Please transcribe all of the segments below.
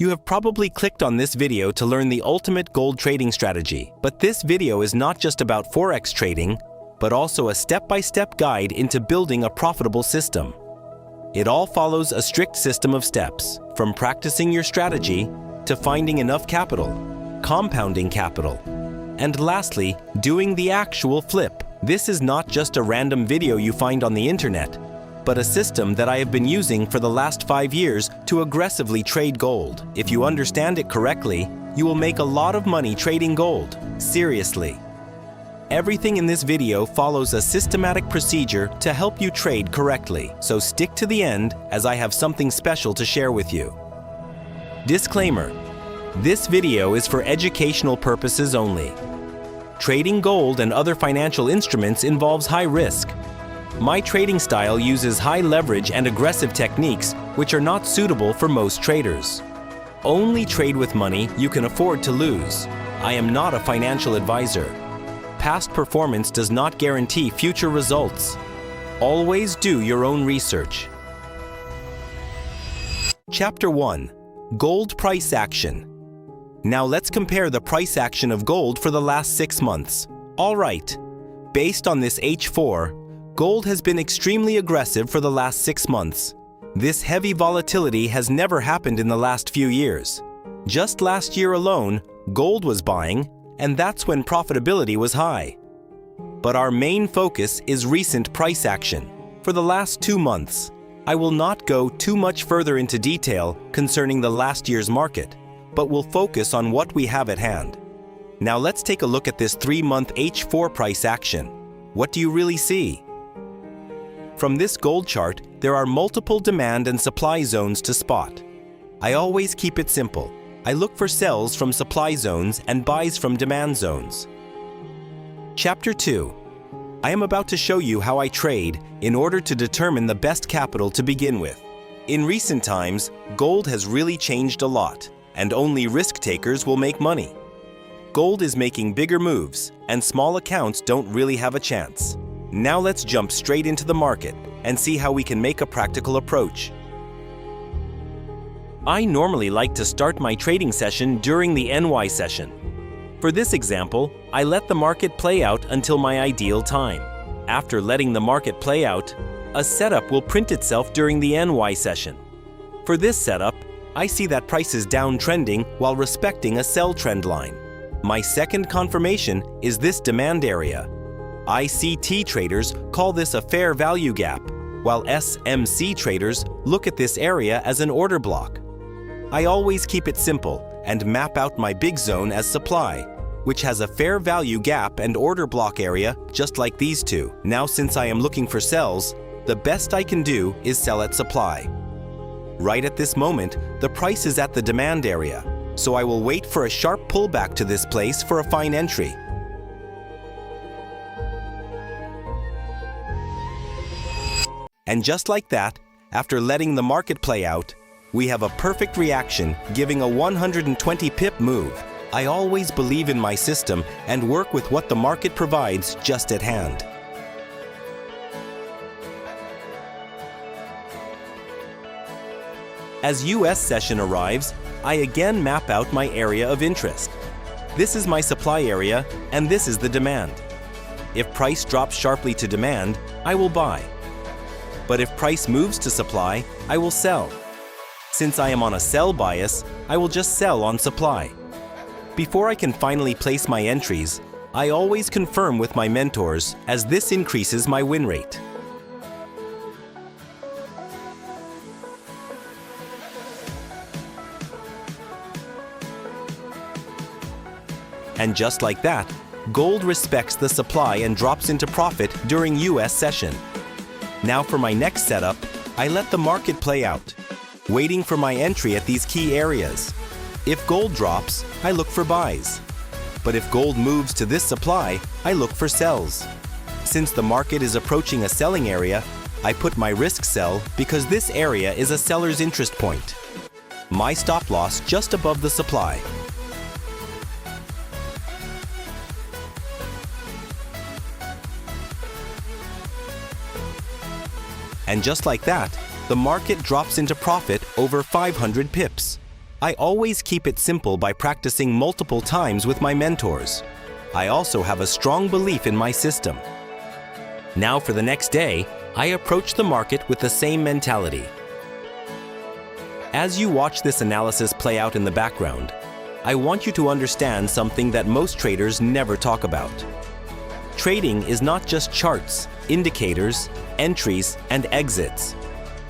You have probably clicked on this video to learn the ultimate gold trading strategy, but this video is not just about Forex trading, but also a step-by-step guide into building a profitable system. It all follows a strict system of steps, from practicing your strategy to finding enough capital, compounding capital, and lastly, doing the actual flip. This is not just a random video you find on the internet, but a system that I have been using for the last 5 years to aggressively trade gold. If you understand it correctly, you will make a lot of money trading gold. Seriously. Everything in this video follows a systematic procedure to help you trade correctly, so stick to the end as I have something special to share with you. Disclaimer: this video is for educational purposes only. Trading gold and other financial instruments involves high risk. My trading style uses high leverage and aggressive techniques which are not suitable for most traders. Only trade with money you can afford to lose. I am not a financial advisor. Past performance does not guarantee future results. Always do your own research. Chapter 1: Gold Price Action. Now let's compare the price action of gold for the last 6 months. Alright, based on this H4, gold has been extremely aggressive for the last 6 months. This heavy volatility has never happened in the last few years. Just last year alone, gold was buying, and that's when profitability was high. But our main focus is recent price action. For the last 2 months, I will not go too much further into detail concerning the last year's market, but will focus on what we have at hand. Now let's take a look at this 3-month H4 price action. What do you really see? From this gold chart, there are multiple demand and supply zones to spot. I always keep it simple. I look for sells from supply zones and buys from demand zones. Chapter 2. I am about to show you how I trade in order to determine the best capital to begin with. In recent times, gold has really changed a lot, and only risk takers will make money. Gold is making bigger moves, and small accounts don't really have a chance. Now let's jump straight into the market and see how we can make a practical approach. I normally like to start my trading session during the NY session. For this example, I let the market play out until my ideal time. After letting the market play out, a setup will print itself during the NY session. For this setup, I see that price is downtrending while respecting a sell trend line. My second confirmation is this demand area. ICT traders call this a fair value gap, while SMC traders look at this area as an order block. I always keep it simple and map out my big zone as supply, which has a fair value gap and order block area just like these two. Now since I am looking for sells, the best I can do is sell at supply. Right at this moment, the price is at the demand area, so I will wait for a sharp pullback to this place for a fine entry. And just like that, after letting the market play out, we have a perfect reaction giving a 120 pip move. I always believe in my system and work with what the market provides just at hand. As US session arrives, I again map out my area of interest. This is my supply area and this is the demand. If price drops sharply to demand, I will buy. But if price moves to supply, I will sell. Since I am on a sell bias, I will just sell on supply. Before I can finally place my entries, I always confirm with my mentors as this increases my win rate. And just like that, gold respects the supply and drops into profit during US session. Now for my next setup, I let the market play out, waiting for my entry at these key areas. If gold drops, I look for buys. But if gold moves to this supply, I look for sells. Since the market is approaching a selling area, I put my risk sell because this area is a seller's interest point. My stop loss just above the supply. And just like that, the market drops into profit over 500 pips. I always keep it simple by practicing multiple times with my mentors. I also have a strong belief in my system. Now for the next day, I approach the market with the same mentality. As you watch this analysis play out in the background, I want you to understand something that most traders never talk about. Trading is not just charts, indicators, entries, and exits.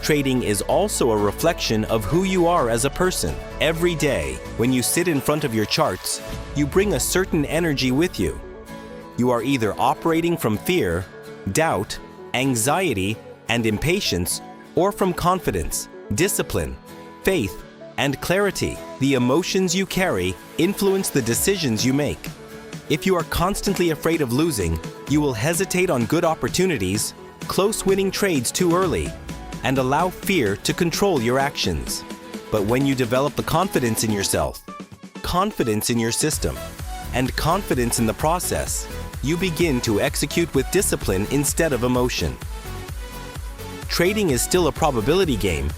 Trading is also a reflection of who you are as a person. Every day, when you sit in front of your charts, you bring a certain energy with you. You are either operating from fear, doubt, anxiety, and impatience, or from confidence, discipline, faith, and clarity. The emotions you carry influence the decisions you make. If you are constantly afraid of losing, you will hesitate on good opportunities, close winning trades too early, and allow fear to control your actions. But when you develop the confidence in yourself, confidence in your system, and confidence in the process, you begin to execute with discipline instead of emotion. Trading is still a probability game.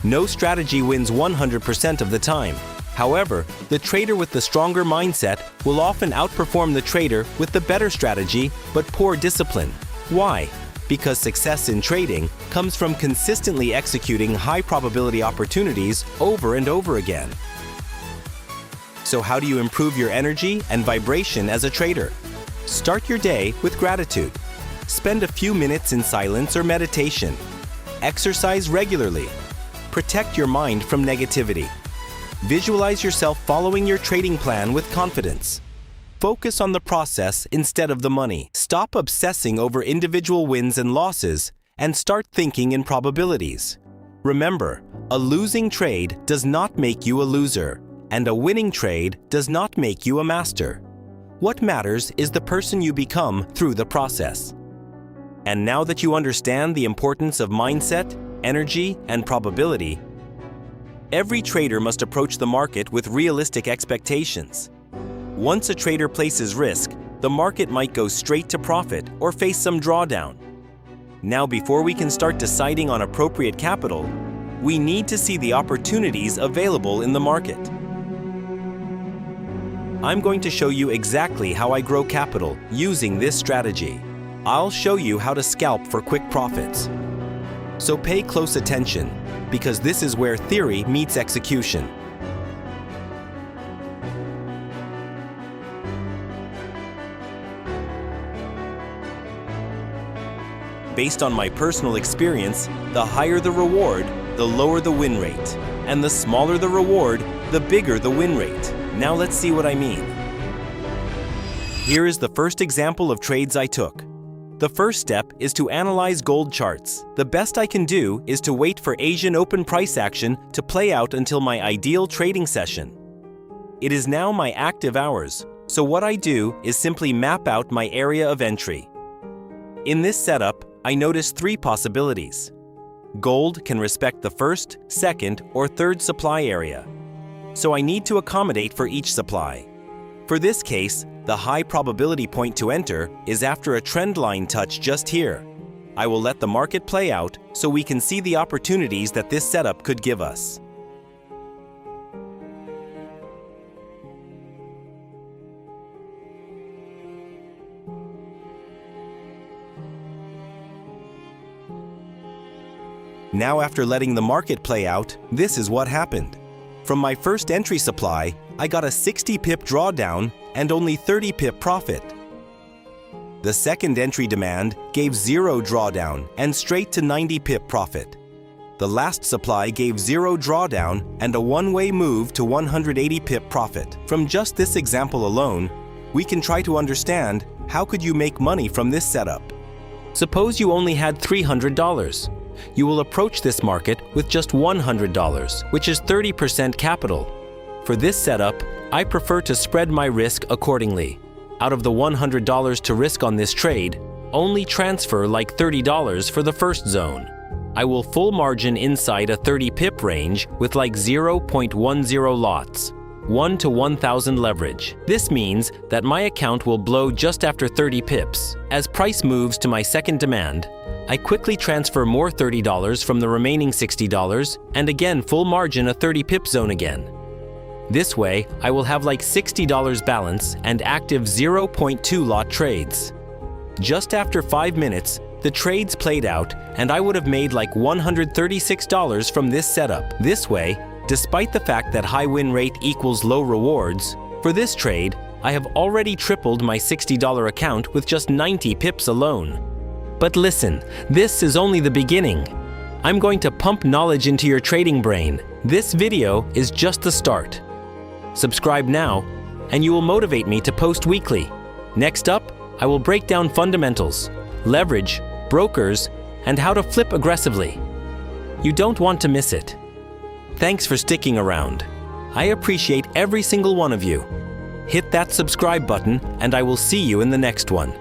No strategy wins 100% of the time. However, the trader with the stronger mindset will often outperform the trader with the better strategy but poor discipline. Why? Because success in trading comes from consistently executing high probability opportunities over and over again. So how do you improve your energy and vibration as a trader? Start your day with gratitude. Spend a few minutes in silence or meditation. Exercise regularly. Protect your mind from negativity. Visualize yourself following your trading plan with confidence. Focus on the process instead of the money. Stop obsessing over individual wins and losses and start thinking in probabilities. Remember, a losing trade does not make you a loser, and a winning trade does not make you a master. What matters is the person you become through the process. And now that you understand the importance of mindset, energy, and probability, every trader must approach the market with realistic expectations. Once a trader places risk, the market might go straight to profit or face some drawdown. Now, before we can start deciding on appropriate capital, we need to see the opportunities available in the market. I'm going to show you exactly how I grow capital using this strategy. I'll show you how to scalp for quick profits. So pay close attention, because this is where theory meets execution. Based on my personal experience, the higher the reward, the lower the win rate. And the smaller the reward, the bigger the win rate. Now let's see what I mean. Here is the first example of trades I took. The first step is to analyze gold charts. The best I can do is to wait for Asian open price action to play out until my ideal trading session. It is now my active hours, so what I do is simply map out my area of entry. In this setup, I notice three possibilities. Gold can respect the first, second, or third supply area, so I need to accommodate for each supply. For this case, the high probability point to enter is after a trend line touch just here. I will let the market play out so we can see the opportunities that this setup could give us. Now, after letting the market play out, this is what happened. From my first entry supply, I got a 60 pip drawdown and only 30 pip profit. The second entry demand gave 0 drawdown and straight to 90 pip profit. The last supply gave 0 drawdown and a one-way move to 180 pip profit. From just this example alone, we can try to understand how could you make money from this setup. Suppose you only had $300. You will approach this market with just $100, which is 30% capital. For this setup, I prefer to spread my risk accordingly. Out of the $100 to risk on this trade, only transfer like $30 for the first zone. I will full margin inside a 30 pip range with like 0.10 lots, 1 to 1,000 leverage. This means that my account will blow just after 30 pips. As price moves to my second demand, I quickly transfer more $30 from the remaining $60 and again full margin a 30 pip zone again. This way, I will have like $60 balance and active 0.2 lot trades. Just after 5 minutes, the trades played out and I would have made like $136 from this setup. This way, despite the fact that high win rate equals low rewards, for this trade, I have already tripled my $60 account with just 90 pips alone. But listen, this is only the beginning. I'm going to pump knowledge into your trading brain. This video is just the start. Subscribe now, and you will motivate me to post weekly. Next up, I will break down fundamentals, leverage, brokers, and how to flip aggressively. You don't want to miss it. Thanks for sticking around. I appreciate every single one of you. Hit that subscribe button, and I will see you in the next one.